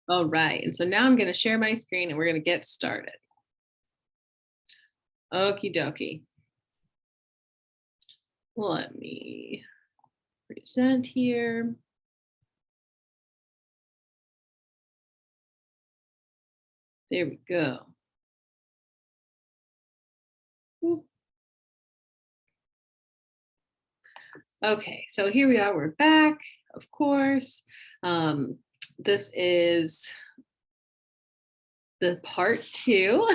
All right, and so now I'm going to share my screen and we're going to get started. Okie dokie. Let me present here. There we go. Whoop. Okay, so here we are, we're back, of course. This is the part 2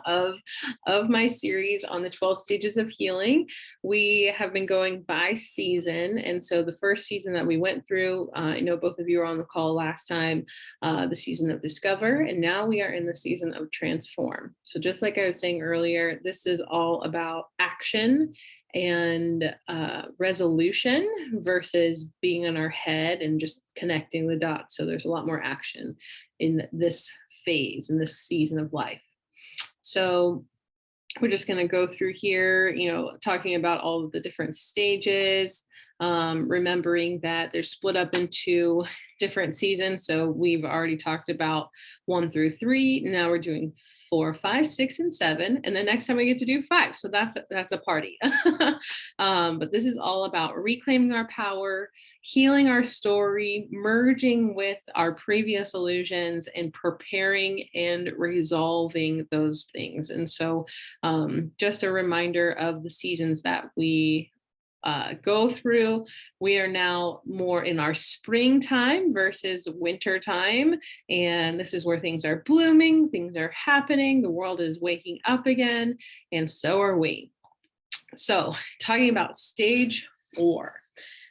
of my series on the 12 stages of healing. We have been going by season. And so the first season that we went through, I know both of you were on the call last time, the season of Discover, and now we are in the season of Transform. So just like I was saying earlier, this is all about action and resolution versus being in our head and just connecting the dots. So there's a lot more action in this phase, in this season of life. So we're just going to go through here, talking about all of the different stages, remembering that they're split up into different seasons. So we've already talked about 1 through 3. Now we're doing 4, 5, 6, and 7. And the next time we get to do 5. So that's a party. But this is all about reclaiming our power, healing our story, merging with our previous illusions, and preparing and resolving those things. And so just a reminder of the seasons that we go through. We are now more in our springtime versus winter time. And this is where things are blooming, things are happening, the world is waking up again, and so are we. So talking about stage 4.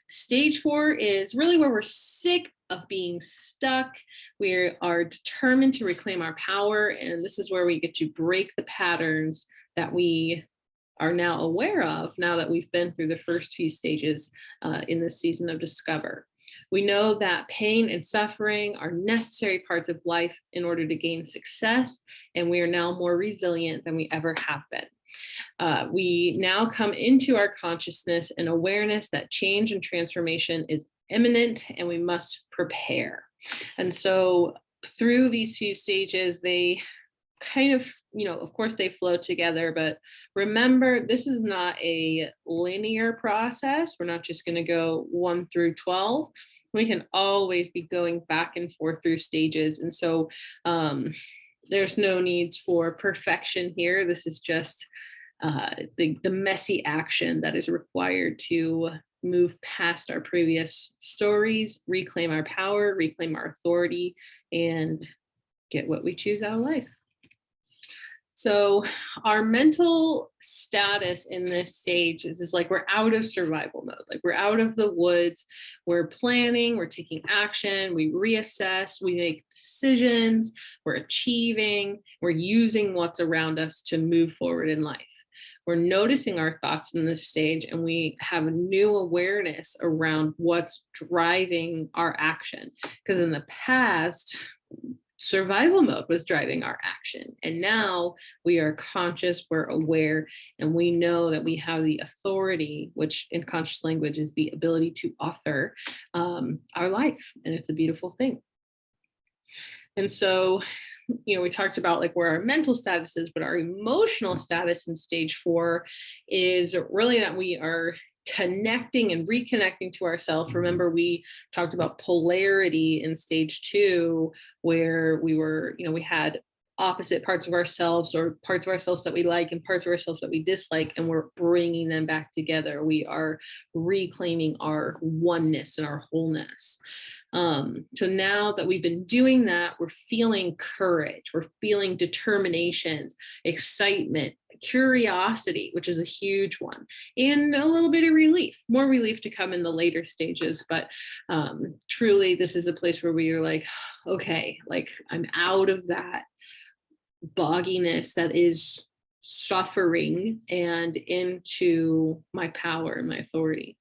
Stage 4 is really where we're sick of being stuck. We are determined to reclaim our power. And this is where we get to break the patterns that we are now aware of, now that we've been through the first few stages in this season of Discover. We know that pain and suffering are necessary parts of life in order to gain success, and we are now more resilient than we ever have been. We now come into our consciousness and awareness that change and transformation is imminent, and we must prepare. And so through these few stages, they kind of, of course they flow together, but remember, this is not a linear process. We're not just going to go 1 through 12. We can always be going back and forth through stages. And so there's no need for perfection here. This is just the messy action that is required to move past our previous stories, reclaim our power, reclaim our authority, and get what we choose out of life. So our mental status in this stage is like we're out of survival mode, like we're out of the woods, we're planning, we're taking action, we reassess, we make decisions, we're achieving, we're using what's around us to move forward in life. We're noticing our thoughts in this stage, and we have a new awareness around what's driving our action. Because in the past, survival mode was driving our action. And now we are conscious, we're aware, and we know that we have the authority, which in conscious language is the ability to author our life. And it's a beautiful thing. And so, we talked about like where our mental status is, but our emotional status in stage 4 is really that we are connecting and reconnecting to ourselves. Remember, we talked about polarity in stage 2, where we were, we had opposite parts of ourselves, or parts of ourselves that we like and parts of ourselves that we dislike, and we're bringing them back together. We are reclaiming our oneness and our wholeness. So now that we've been doing that, we're feeling courage, we're feeling determination, excitement, curiosity, which is a huge one, and a little bit of relief, more relief to come in the later stages. But truly, this is a place where we are like, okay, like I'm out of that bogginess that is suffering and into my power and my authority.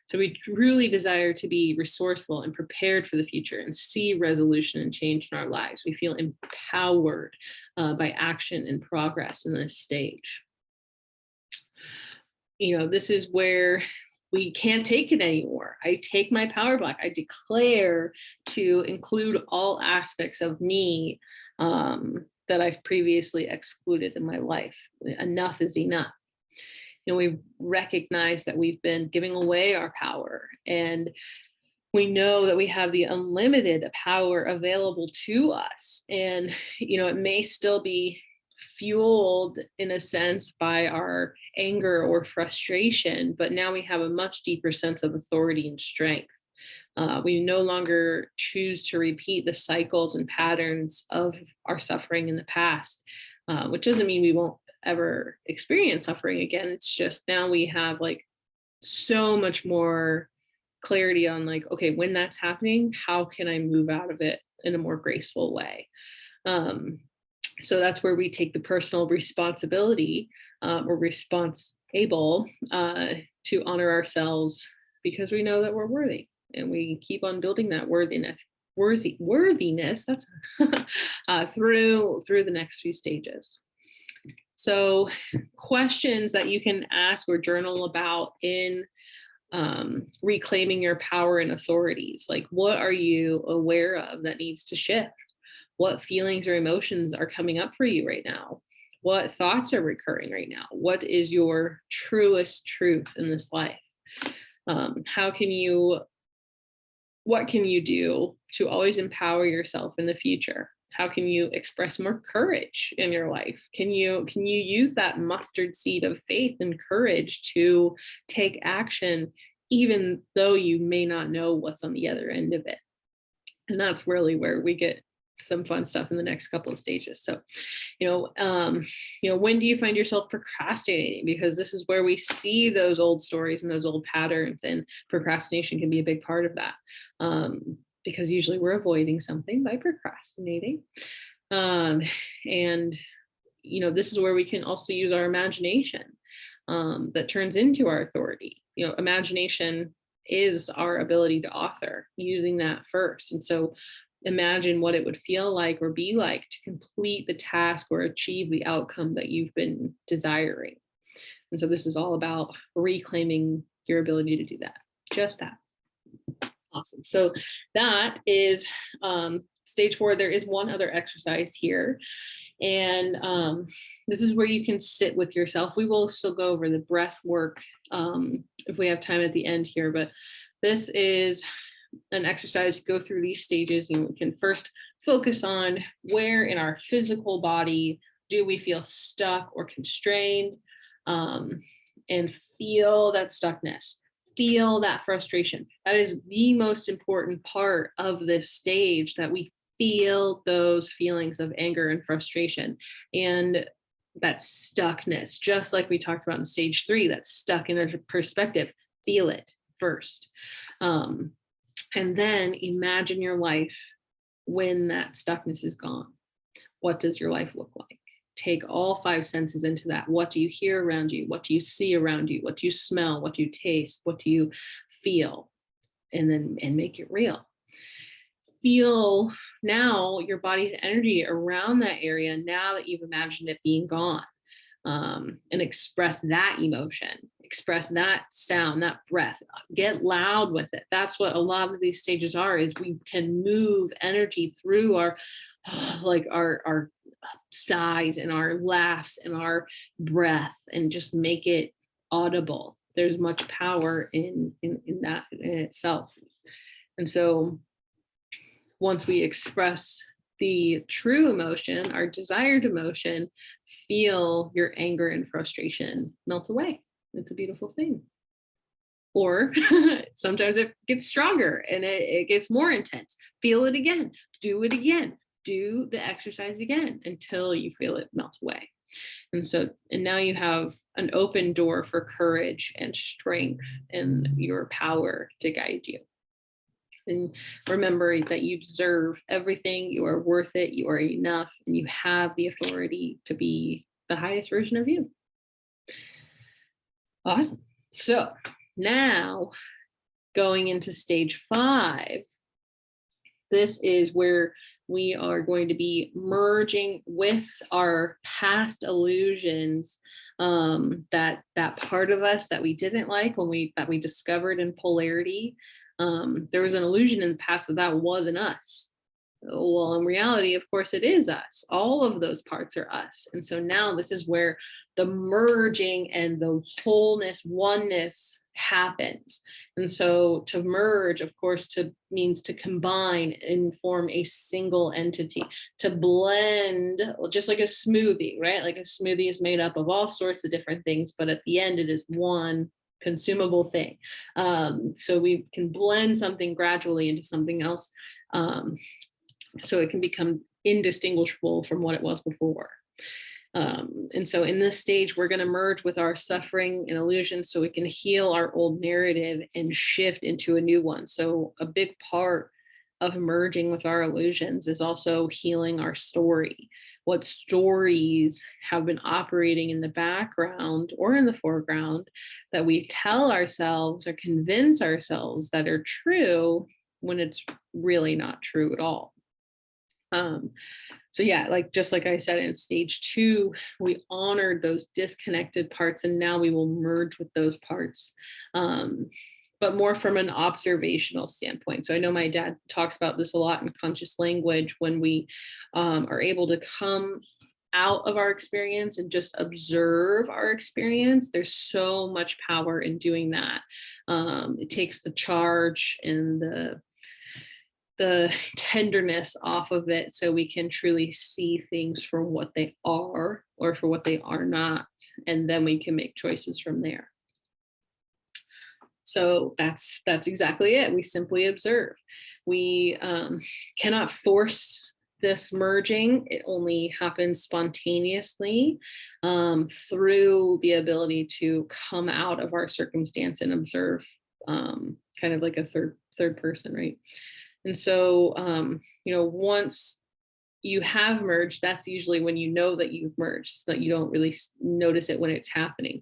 So we truly desire to be resourceful and prepared for the future and see resolution and change in our lives. We feel empowered by action and progress in this stage. This is where we can't take it anymore. I take my power back. I declare to include all aspects of me that I've previously excluded in my life. Enough is enough. We recognize that we've been giving away our power, and we know that we have the unlimited power available to us. And, it may still be fueled in a sense by our anger or frustration, but now we have a much deeper sense of authority and strength. We no longer choose to repeat the cycles and patterns of our suffering in the past, which doesn't mean we won't ever experience suffering again. It's just now we have like so much more clarity on like, okay, when that's happening, how can I move out of it in a more graceful way? So that's where we take the personal responsibility or responsible to honor ourselves, because we know that we're worthy, and we keep on building that worthiness that's through the next few stages. So questions that you can ask or journal about in reclaiming your power and authorities, like what are you aware of that needs to shift? What feelings or emotions are coming up for you right now? What thoughts are recurring right now? What is your truest truth in this life? What can you do to always empower yourself in the future? How can you express more courage in your life? Can you use that mustard seed of faith and courage to take action, even though you may not know what's on the other end of it? And that's really where we get some fun stuff in the next couple of stages. So, when do you find yourself procrastinating? Because this is where we see those old stories and those old patterns, and procrastination can be a big part of that. Because usually we're avoiding something by procrastinating. And, this is where we can also use our imagination that turns into our authority. Imagination is our ability to author, using that first. And so imagine what it would feel like or be like to complete the task or achieve the outcome that you've been desiring. And so this is all about reclaiming your ability to do that. Just that. Awesome. So that is stage 4. There is one other exercise here. And this is where you can sit with yourself. We will still go over the breath work if we have time at the end here, but this is an exercise to go through these stages. And we can first focus on where in our physical body do we feel stuck or constrained, and feel that stuckness. Feel that frustration. That is the most important part of this stage, that we feel those feelings of anger and frustration and that stuckness, just like we talked about in stage 3, that's stuck in a perspective. Feel it first. And then imagine your life when that stuckness is gone. What does your life look like? Take all 5 senses into that. What do you hear around you? What do you see around you? What do you smell? What do you taste? What do you feel? And make it real. Feel now your body's energy around that area now that you've imagined it being gone. And express that emotion, express that sound, that breath, get loud with it. That's what a lot of these stages are, is we can move energy through our sighs and our laughs and our breath and just make it audible. There's much power in that in itself. And so once we express the true emotion, our desired emotion, feel your anger and frustration melt away. It's a beautiful thing. Or sometimes it gets stronger and it gets more intense. Feel it again. Do it again. Do the exercise again until you feel it melt away. And now you have an open door for courage and strength and your power to guide you. And remember that you deserve everything. You are worth it. You are enough. And you have the authority to be the highest version of you. Awesome. So now going into stage 5, This is where we are going to be merging with our past illusions, that part of us that we didn't like that we discovered in polarity. There was an illusion in the past that wasn't us. Well, in reality, of course, it is us. All of those parts are us. And so now this is where the merging and the wholeness, oneness happens. And so to merge, of course, means to combine and form a single entity, to blend, just like a smoothie, right? Like a smoothie is made up of all sorts of different things, but at the end, it is one consumable thing. So we can blend something gradually into something else. So it can become indistinguishable from what it was before. And so in this stage, we're going to merge with our suffering and illusion so we can heal our old narrative and shift into a new one. So a big part of merging with our illusions is also healing our story. What stories have been operating in the background or in the foreground that we tell ourselves or convince ourselves that are true when it's really not true at all. So yeah, just like I said, in stage 2, we honored those disconnected parts, and now we will merge with those parts, but more from an observational standpoint. So I know my dad talks about this a lot in conscious language, when we are able to come out of our experience and just observe our experience. There's so much power in doing that. It takes the charge and the tenderness off of it, so we can truly see things for what they are or for what they are not, and then we can make choices from there. So that's exactly it. We simply observe. We cannot force this merging. It only happens spontaneously through the ability to come out of our circumstance and observe, kind of like a third person, right? And so, once you have merged, that's usually when you know that you've merged, so that you don't really notice it when it's happening.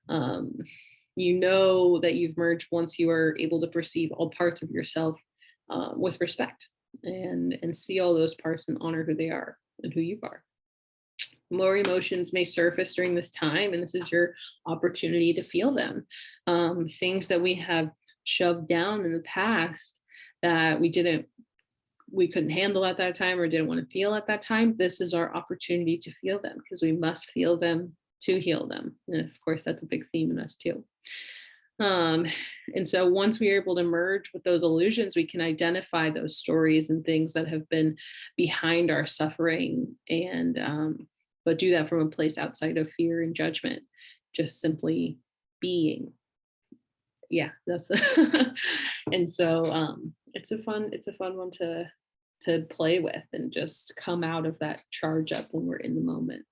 You know that you've merged once you are able to perceive all parts of yourself with respect, and see all those parts and honor who they are and who you are. More emotions may surface during this time, and this is your opportunity to feel them. Things that we have shoved down in the past that we couldn't handle at that time or didn't want to feel at that time, this is our opportunity to feel them, because we must feel them to heal them. And of course, that's a big theme in us too. And so once we are able to merge with those illusions, we can identify those stories and things that have been behind our suffering, and but do that from a place outside of fear and judgment, just simply being. Yeah, that's and so it's a fun one to play with, and just come out of that charge up when we're in the moment.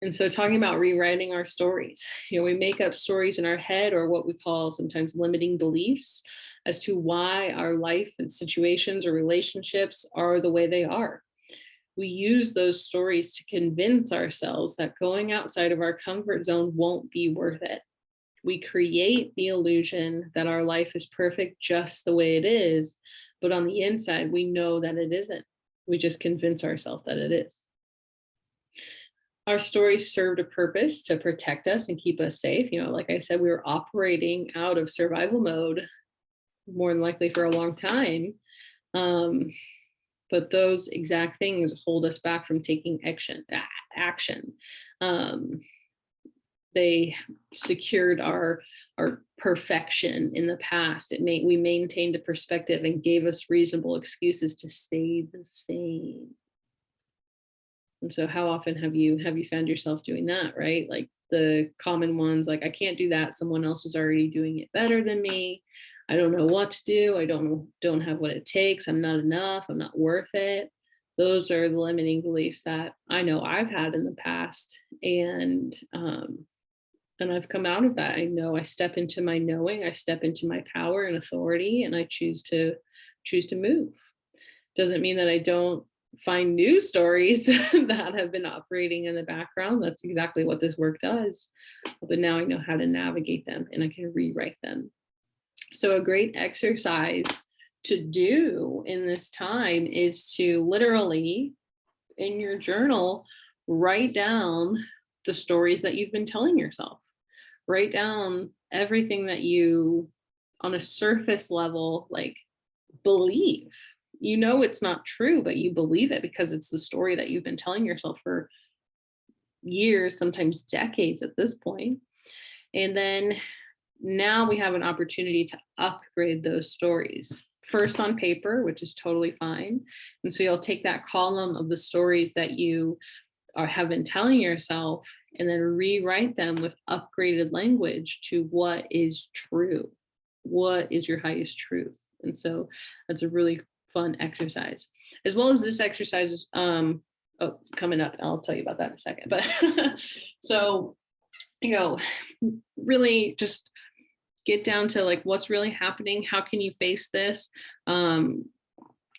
And so talking about rewriting our stories, we make up stories in our head, or what we call sometimes limiting beliefs, as to why our life and situations or relationships are the way they are. We use those stories to convince ourselves that going outside of our comfort zone won't be worth it. We create the illusion that our life is perfect just the way it is, but on the inside, we know that it isn't. We just convince ourselves that it is. Our stories served a purpose to protect us and keep us safe. Like I said, we were operating out of survival mode, more than likely for a long time. But those exact things hold us back from taking action. They secured our perfection in the past. We maintained a perspective and gave us reasonable excuses to stay the same. And so how often have you found yourself doing that, right? Like the common ones, like, I can't do that, someone else is already doing it better than me. I don't know what to do. I don't have what it takes. I'm not enough. I'm not worth it. Those are the limiting beliefs that I know I've had in the past. And I've come out of that. I know I step into my knowing, I step into my power and authority, and I choose to move. Doesn't mean that I don't find new stories that have been operating in the background. That's exactly what this work does. But now I know how to navigate them, and I can rewrite them. So a great exercise to do in this time is to literally, in your journal, write down the stories that you've been telling yourself. Write down everything that you, on a surface level, like, believe. You know it's not true, but you believe it because it's the story that you've been telling yourself for years, sometimes decades at this point. And then now we have an opportunity to upgrade those stories. First on paper, which is totally fine. And so you'll take that column of the stories that you have been telling yourself and then rewrite them with upgraded language to what is true. What is your highest truth? And so that's a really fun exercise. As well as this exercise is coming up. I'll tell you about that in a second. But so, really just get down to like what's really happening. How can you face this?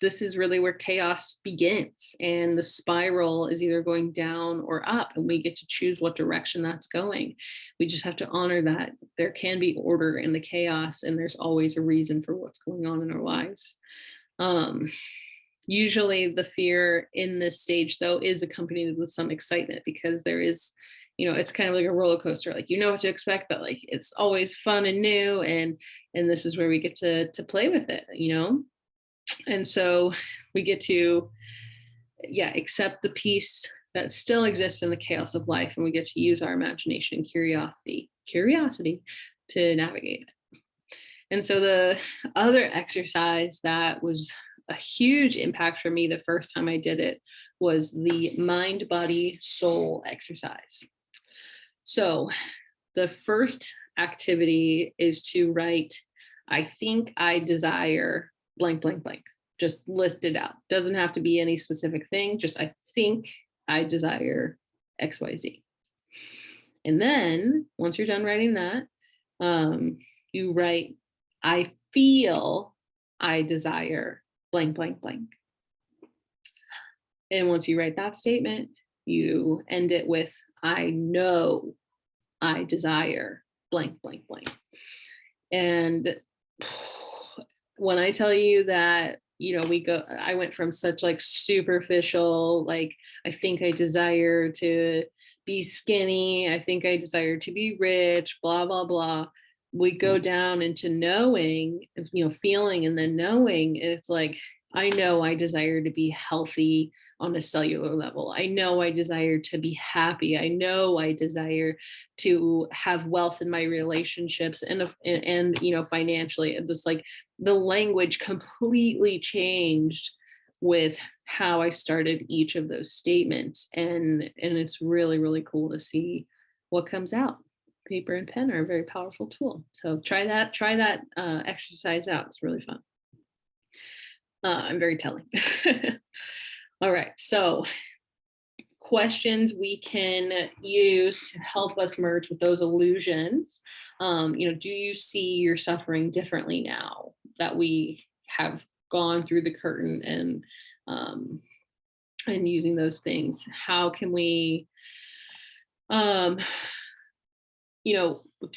This is really where chaos begins, and the spiral is either going down or up, and we get to choose what direction that's going. We just have to honor that there can be order in the chaos, and there's always a reason for what's going on in our lives. Usually the fear in this stage, though, is accompanied with some excitement, because there is, it's kind of like a roller coaster, like, what to expect, but like, it's always fun and new. And this is where we get to play with it, And so we get to, accept the peace that still exists in the chaos of life. And we get to use our imagination and curiosity to navigate it. And so the other exercise that was a huge impact for me the first time I did it was the mind, body, soul exercise. So the first activity is to write, I think I desire blank, blank, blank. Just list it out. Doesn't have to be any specific thing. Just, I think I desire XYZ. And then once you're done writing that, you write, I feel I desire blank, blank, blank. And once you write that statement, you end it with, I know I desire blank, blank, blank. And when I tell you that, I went from such like superficial, like, I think I desire to be skinny, I think I desire to be rich, blah, blah, blah. We go down into knowing, feeling, and then knowing. And it's like, I know I desire to be healthy on a cellular level. I know I desire to be happy. I know I desire to have wealth in my relationships and financially. It was like the language completely changed with how I started each of those statements. And it's really, really cool to see what comes out. Paper and pen are a very powerful tool. So try that exercise out. It's really fun. I'm very telling. All right. So questions we can use to help us merge with those illusions. Do you see your suffering differently now that we have gone through the curtain and using those things? How can we, do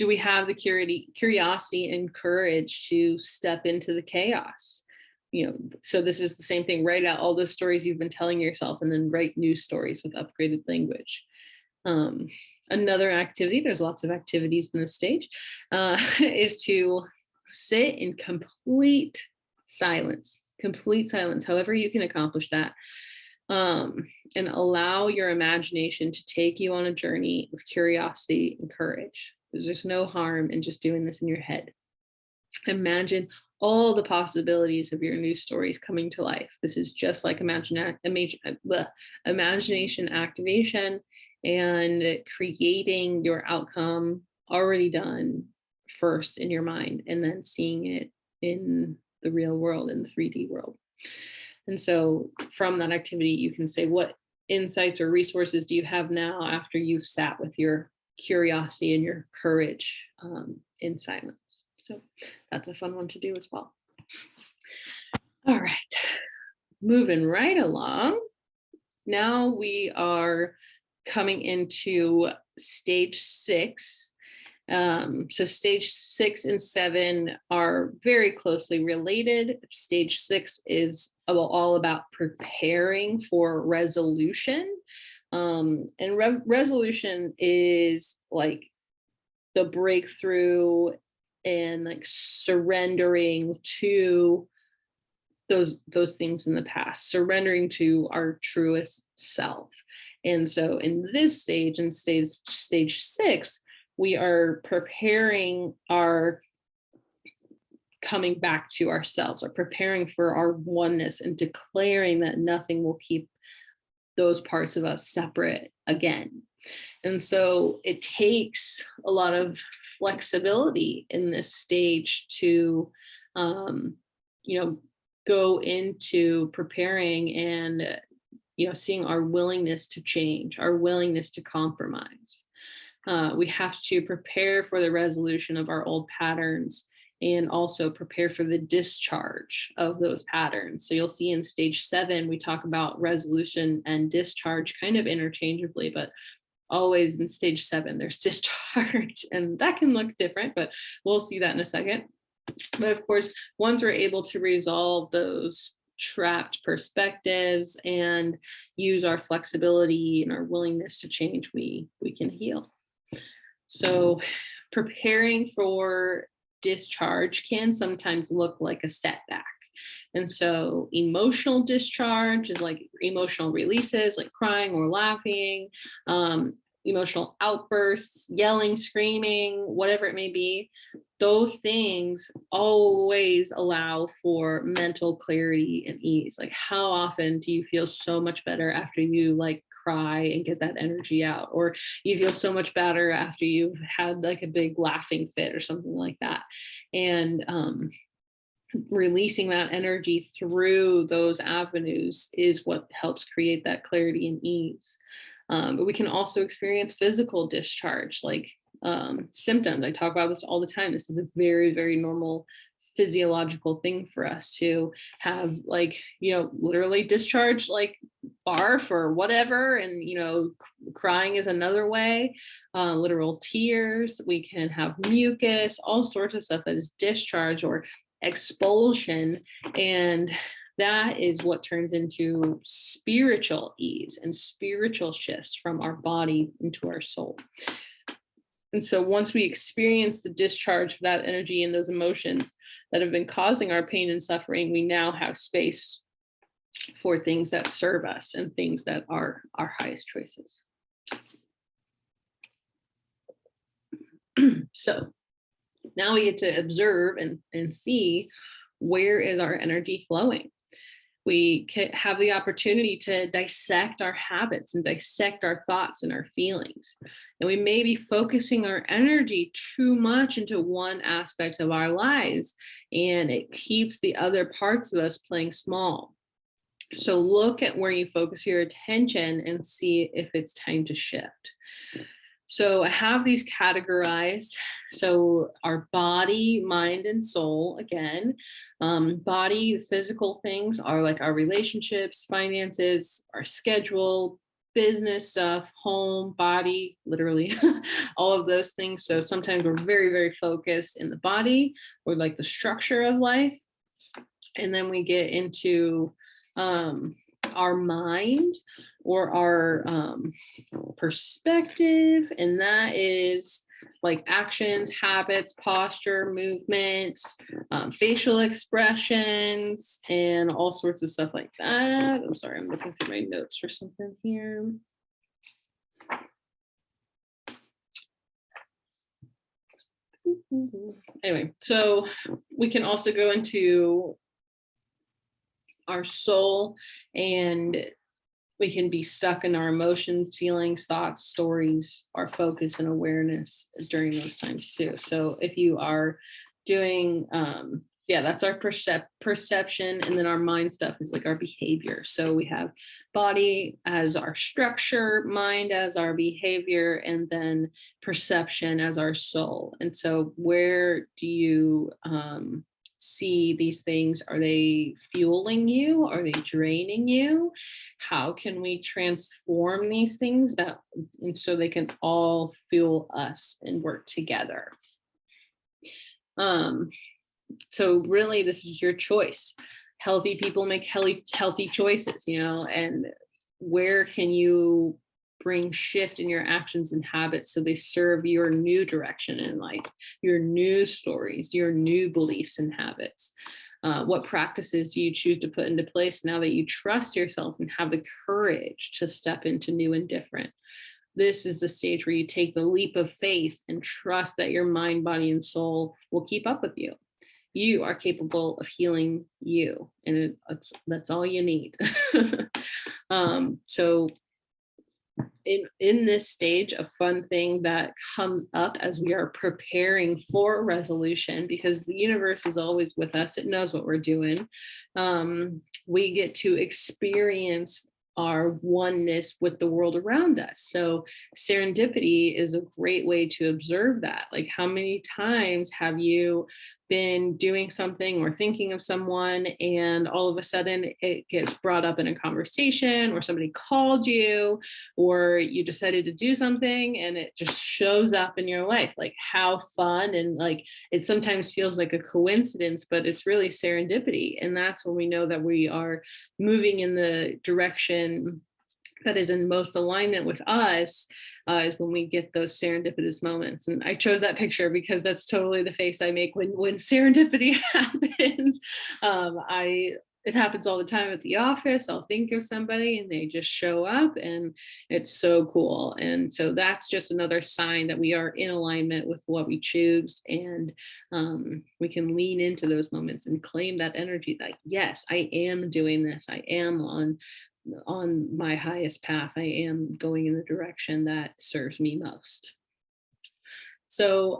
we have the curiosity and courage to step into the chaos? So this is the same thing. Write out all those stories you've been telling yourself, and then write new stories with upgraded language. Another activity, there's lots of activities in this stage, is to sit in complete silence, however you can accomplish that. And allow your imagination to take you on a journey of curiosity and courage, because there's no harm in just doing this in your head. Imagine all the possibilities of your new stories coming to life. This is just like imagination activation and creating your outcome already done first in your mind, and then seeing it in the real world, in the 3D world. And so from that activity, you can say, what insights or resources do you have now after you've sat with your curiosity and your courage in silence? So that's a fun one to do as well. All right, moving right along. Now we are coming into stage 6. So stage 6 and 7 are very closely related. Stage 6 is all about preparing for resolution. And resolution is like the breakthrough and like surrendering to those things in the past, surrendering to our truest self. And so in this stage, in stage 6, we are preparing our coming back to ourselves, or preparing for our oneness, and declaring that nothing will keep those parts of us separate again. And so it takes a lot of flexibility in this stage to, go into preparing and, seeing our willingness to change, our willingness to compromise. We have to prepare for the resolution of our old patterns, and also prepare for the discharge of those patterns. So you'll see in stage 7, we talk about resolution and discharge kind of interchangeably, but always in stage 7, there's discharge, and that can look different, but we'll see that in a second. But of course, once we're able to resolve those trapped perspectives and use our flexibility and our willingness to change, we can heal. So preparing for discharge can sometimes look like a setback. And so emotional discharge is like emotional releases, like crying or laughing, emotional outbursts, yelling, screaming, whatever it may be. Those things always allow for mental clarity and ease. Like, how often do you feel so much better after you like cry and get that energy out, or you feel so much better after you've had like a big laughing fit or something like that? And releasing that energy through those avenues is what helps create that clarity and ease. But we can also experience physical discharge, like symptoms. I talk about this all the time. This is a very, very normal physiological thing for us to have, like, literally discharge, like barf or whatever. And, crying is another way, literal tears. We can have mucus, all sorts of stuff that is discharge or expulsion. And that is what turns into spiritual ease and spiritual shifts from our body into our soul. And so once we experience the discharge of that energy and those emotions that have been causing our pain and suffering, we now have space for things that serve us and things that are our highest choices. So now we get to observe and see, where is our energy flowing? We can have the opportunity to dissect our habits and dissect our thoughts and our feelings. And we may be focusing our energy too much into one aspect of our lives, and it keeps the other parts of us playing small. So look at where you focus your attention and see if it's time to shift. So I have these categorized. So our body, mind, and soul, again. Body, physical things are like our relationships, finances, our schedule, business stuff, home, body, literally all of those things. So sometimes we're very, very focused in the body, or like the structure of life. And then we get into our mind, or our perspective, and that is like actions, habits, posture, movements, facial expressions, and all sorts of stuff like that. I'm sorry, I'm looking through my notes for something here. Anyway, so we can also go into our soul, and we can be stuck in our emotions, feelings, thoughts, stories, our focus and awareness during those times too. So if you are doing, that's our perception. And then our mind stuff is like our behavior. So we have body as our structure, mind as our behavior, and then perception as our soul. And so where do you see these things? Are they fueling you? Are they draining you? How can we transform these things and so they can all fuel us and work together? So really, this is your choice. Healthy people make healthy choices, and where can you bring shift in your actions and habits so they serve your new direction in life, your new stories, your new beliefs and habits? What practices do you choose to put into place now that you trust yourself and have the courage to step into new and different? This is the stage where you take the leap of faith and trust that your mind, body, and soul will keep up with you. You are capable of healing you, and that's all you need. So in this stage, a fun thing that comes up as we are preparing for a resolution, because the universe is always with us, it knows what we're doing. We get to experience our oneness with the world around us. So serendipity is a great way to observe that. Like, how many times have you been doing something or thinking of someone, and all of a sudden it gets brought up in a conversation, or somebody called you, or you decided to do something and it just shows up in your life? Like, how fun. And like, it sometimes feels like a coincidence, but it's really serendipity. And that's when we know that we are moving in the direction that is in most alignment with us, is when we get those serendipitous moments. And I chose that picture because that's totally the face I make when serendipity happens. It happens all the time at the office. I'll think of somebody and they just show up, and it's so cool. And so that's just another sign that we are in alignment with what we choose. And we can lean into those moments and claim that energy, like, yes, I am doing this. I am on my highest path. I am going in the direction that serves me most. So,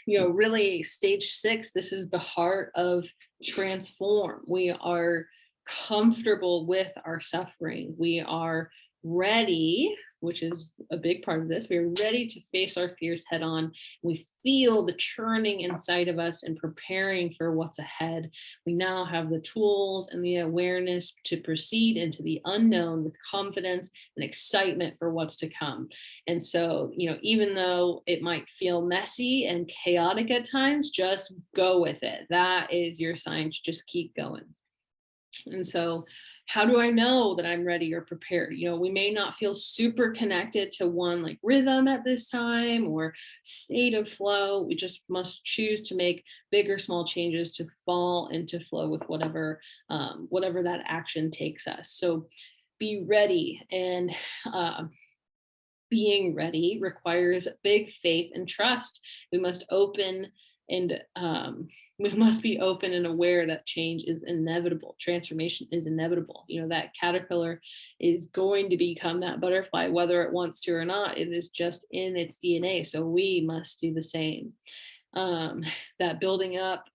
really stage 6, this is the heart of transform. We are comfortable with our suffering. We are ready, which is a big part of this. We're ready to face our fears head on. We feel the churning inside of us and preparing for what's ahead. We now have the tools and the awareness to proceed into the unknown with confidence and excitement for what's to come. And so, even though it might feel messy and chaotic at times, just go with it. That is your sign to just keep going. And so, how do I know that I'm ready or prepared? We may not feel super connected to one like rhythm at this time or state of flow. We just must choose to make big or small changes to fall into flow with whatever that action takes us. So be ready. And being ready requires big faith and trust. We must we must be open and aware that change is inevitable. Transformation is inevitable. That caterpillar is going to become that butterfly, whether it wants to or not. It is just in its DNA. So we must do the same. That building up,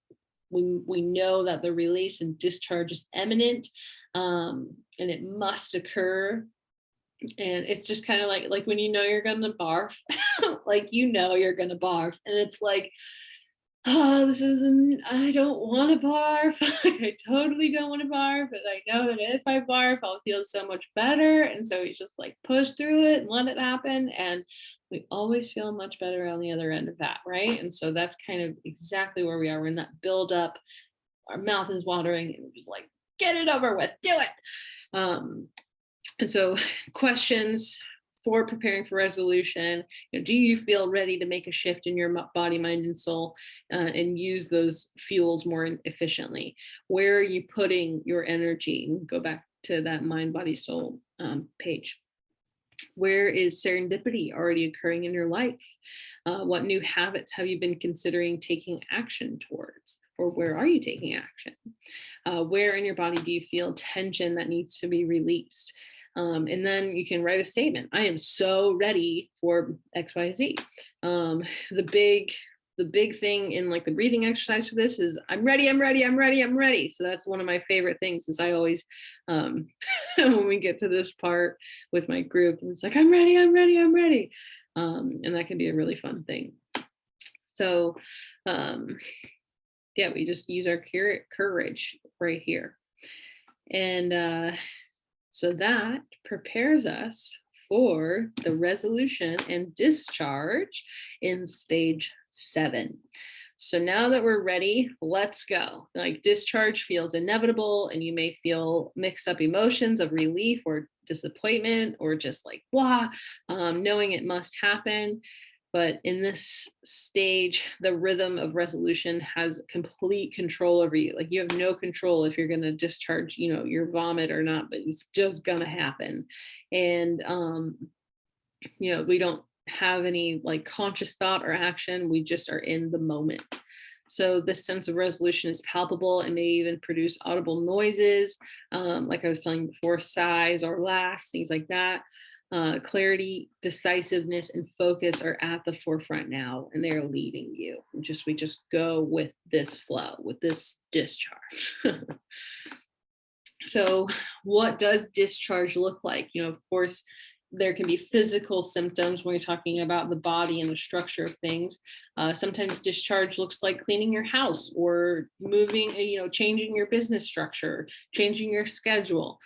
we know that the release and discharge is imminent, and it must occur. And it's just kind of like when you're gonna barf, like you're gonna barf, and it's like, oh, I don't want to barf. Like, I totally don't want to barf, but I know that if I barf, I'll feel so much better. And so we just like push through it and let it happen. And we always feel much better on the other end of that, right? And so that's kind of exactly where we are. We're in that build up. Our mouth is watering, and we're just like, get it over with, do it. And so questions for preparing for resolution: do you feel ready to make a shift in your body, mind, and soul, and use those fuels more efficiently? Where are you putting your energy? And go back to that mind, body, soul page. Where is serendipity already occurring in your life? What new habits have you been considering taking action towards? Or where are you taking action? Where in your body do you feel tension that needs to be released? And then you can write a statement. I am so ready for XYZ. The big thing in like the breathing exercise for this is I'm ready, I'm ready, I'm ready, I'm ready. So that's one of my favorite things, is I always, when we get to this part with my group, it's like, I'm ready, I'm ready, I'm ready. And that can be a really fun thing. So, Yeah, we just use our courage right here. And so that prepares us for the resolution and discharge in stage 7. So now that we're ready, let's go. Like, discharge feels inevitable, and you may feel mixed up emotions of relief or disappointment or just like blah, knowing it must happen. But in this stage, the rhythm of resolution has complete control over you. Like, you have no control if you're going to discharge, your vomit or not, but it's just going to happen. And we don't have any like conscious thought or action. We just are in the moment. So this sense of resolution is palpable and may even produce audible noises, like I was telling you before, sighs or laughs, things like that. Clarity, decisiveness, and focus are at the forefront now, and they're leading you. We just go with this flow, with this discharge. So what does discharge look like? Of course, there can be physical symptoms when you're talking about the body and the structure of things. Sometimes discharge looks like cleaning your house or moving, changing your business structure, changing your schedule,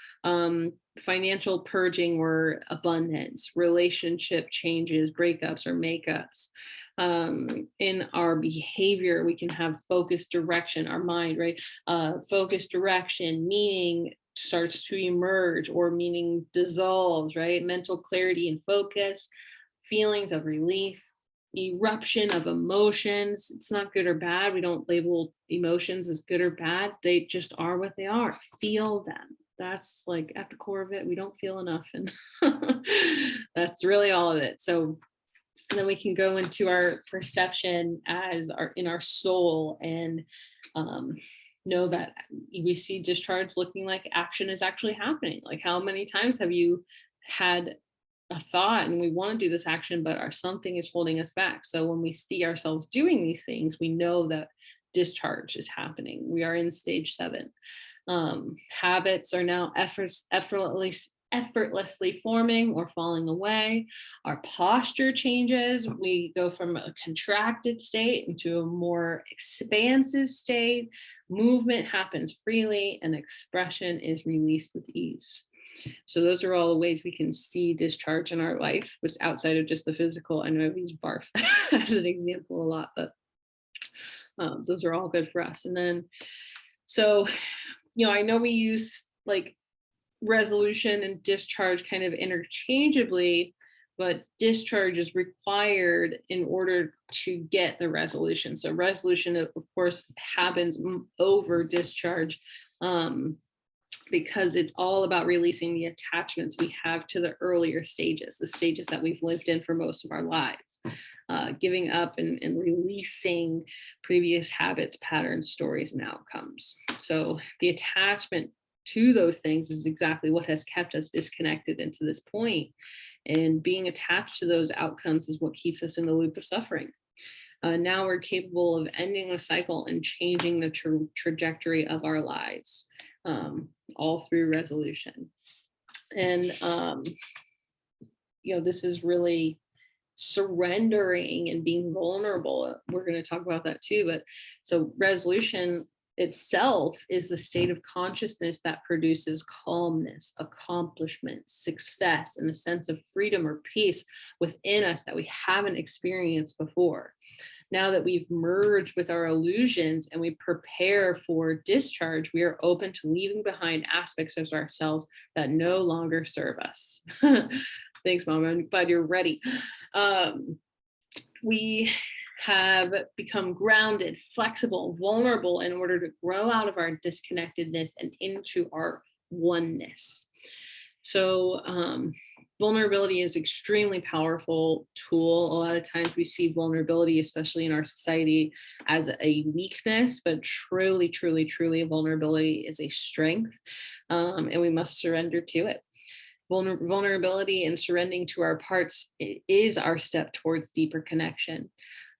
financial purging or abundance, relationship changes, breakups or makeups. In our behavior, we can have focused direction, our mind, right? Focused direction, meaning starts to emerge or meaning dissolves, right? Mental clarity and focus, feelings of relief, eruption of emotions. It's not good or bad. We don't label emotions as good or bad. They just are what they are. Feel them. That's like at the core of it. We don't feel enough. And that's really all of it. So then we can go into our perception as in our soul and know that we see discharge looking like action is actually happening. Like, how many times have you had a thought and we want to do this action, but something is holding us back? So when we see ourselves doing these things, we know that discharge is happening. We are in stage 7. Habits are now effortlessly forming or falling away. Our posture changes. We go from a contracted state into a more expansive state. Movement happens freely and expression is released with ease. So those are all the ways we can see discharge in our life, was outside of just the physical. I know I've used barf as an example a lot, but those are all good for us. And then, so, I know we use like resolution and discharge kind of interchangeably, but discharge is required in order to get the resolution. So resolution, of course, happens over discharge, because it's all about releasing the attachments we have to the earlier stages, the stages that we've lived in for most of our lives, giving up and releasing previous habits, patterns, stories, and outcomes. So the attachment to those things is exactly what has kept us disconnected into this point. And being attached to those outcomes is what keeps us in the loop of suffering. Now we're capable of ending the cycle and changing the trajectory of our lives, all through resolution. And, this is really surrendering and being vulnerable. We're going to talk about that too. But so resolution itself is the state of consciousness that produces calmness, accomplishment, success, and a sense of freedom or peace within us that we haven't experienced before. Now that we've merged with our illusions and we prepare for discharge, we are open to leaving behind aspects of ourselves that no longer serve us. Thanks, Mom. I'm glad you're ready. We have become grounded, flexible, vulnerable in order to grow out of our disconnectedness and into our oneness. So vulnerability is extremely powerful tool. A lot of times we see vulnerability, especially in our society, as a weakness, but truly, truly, truly, vulnerability is a strength, and we must surrender to it. Vulnerability and surrendering to our parts is our step towards deeper connection.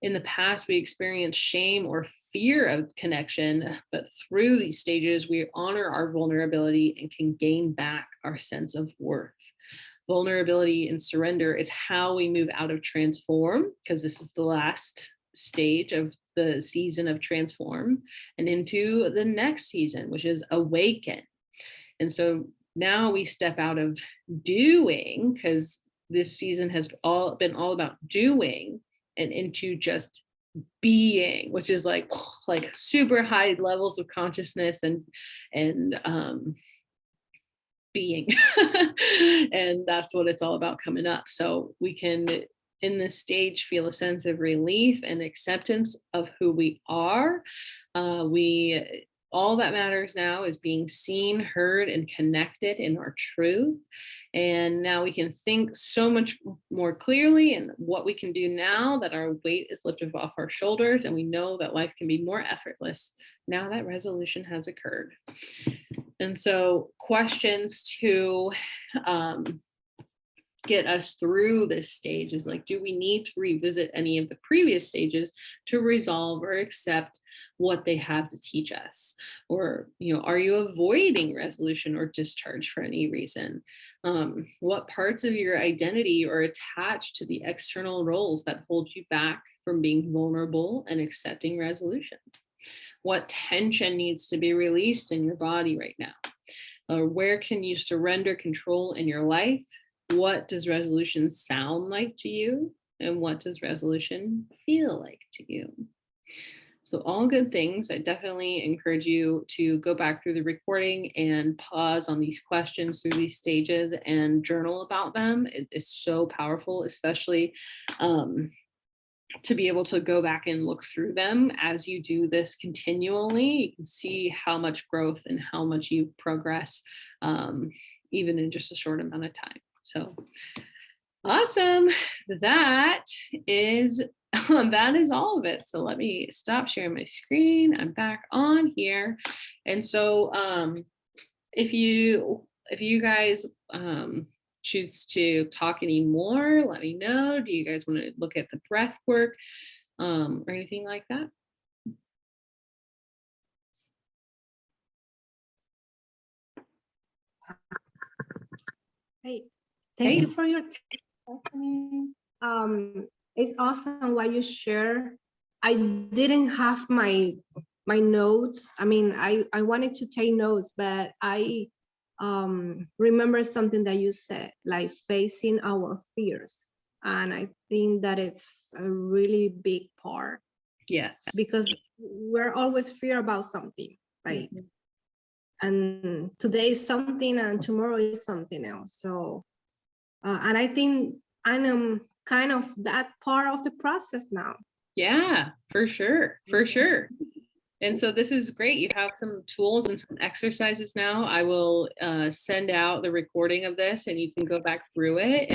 In the past, we experienced shame or fear of connection, but through these stages, we honor our vulnerability and can gain back our sense of worth. Vulnerability and surrender is how we move out of transform, because this is the last stage of the season of transform and into the next season, which is awaken. And so now we step out of doing, because this season has been all about doing, and into just being, which is like super high levels of consciousness and being. And that's what it's all about coming up. So we can, in this stage, feel a sense of relief and acceptance of who we are. All that matters now is being seen, heard, and connected in our truth. And now we can think so much more clearly and what we can do now that our weight is lifted off our shoulders, and we know that life can be more effortless now that resolution has occurred. And so questions to get us through this stage is like, do we need to revisit any of the previous stages to resolve or accept what they have to teach us? Or, are you avoiding resolution or discharge for any reason? What parts of your identity are attached to the external roles that hold you back from being vulnerable and accepting resolution? What tension needs to be released in your body right now? Or where can you surrender control in your life? What does resolution sound like to you? And what does resolution feel like to you? So all good things. I definitely encourage you to go back through the recording and pause on these questions through these stages and journal about them. It is so powerful, especially to be able to go back and look through them as you do this continually. You can see how much growth and how much you progress, even in just a short amount of time. So awesome. That is all of it. So let me stop sharing my screen. I'm back on here. And so if you guys choose to talk anymore, let me know. Do you guys want to look at the breath work or anything like that? Hey, thank you for your time. It's awesome what you share. I didn't have my notes. I mean, I wanted to take notes, but I remember something that you said, like facing our fears. And I think that it's a really big part. Yes. Because we're always fear about something, like, and today is something and tomorrow is something else. So, and I think I'm kind of that part of the process now. Yeah, for sure. For sure. And so this is great. You have some tools and some exercises now. I will send out the recording of this, and you can go back through it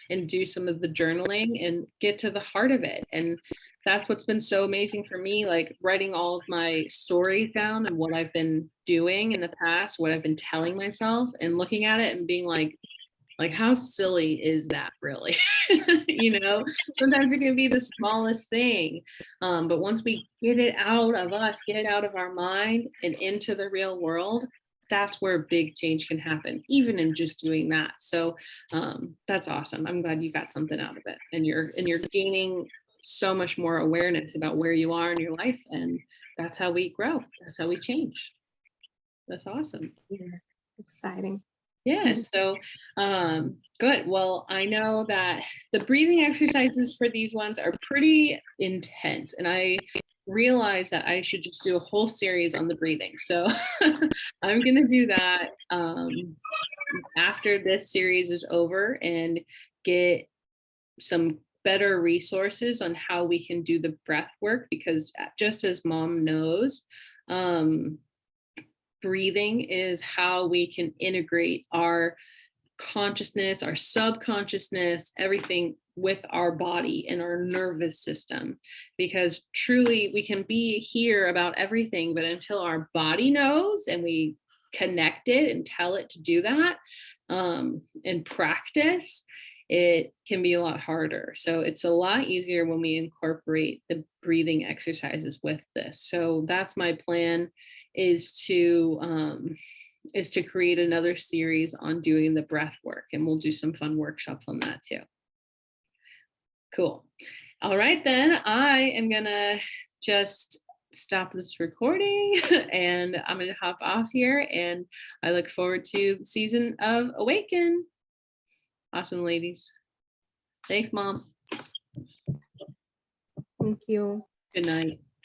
and do some of the journaling and get to the heart of it. And that's what's been so amazing for me, like writing all of my stories down and what I've been doing in the past, what I've been telling myself, and looking at it and being like how silly is that really? Sometimes it can be the smallest thing. But once we get it out of us, get it out of our mind and into the real world, that's where big change can happen, even in just doing that. So that's awesome. I'm glad you got something out of it, and you're gaining so much more awareness about where you are in your life. And that's how we grow. That's how we change. That's awesome. Yeah, exciting. Yeah, so good. Well, I know that the breathing exercises for these ones are pretty intense, and I realized that I should just do a whole series on the breathing. So I'm going to do that after this series is over, and get some better resources on how we can do the breath work, because just as Mom knows, breathing is how we can integrate our consciousness, our subconsciousness, everything with our body and our nervous system. Because truly we can be here about everything, but until our body knows and we connect it and tell it to do that and practice, it can be a lot harder. So it's a lot easier when we incorporate the breathing exercises with this. So that's my plan, is to create another series on doing the breath work, and we'll do some fun workshops on that too. Cool. All right, then I am gonna just stop this recording and I'm going to hop off here, and I look forward to the season of Awaken. Awesome, ladies. Thanks, Mom. Thank you. Good night.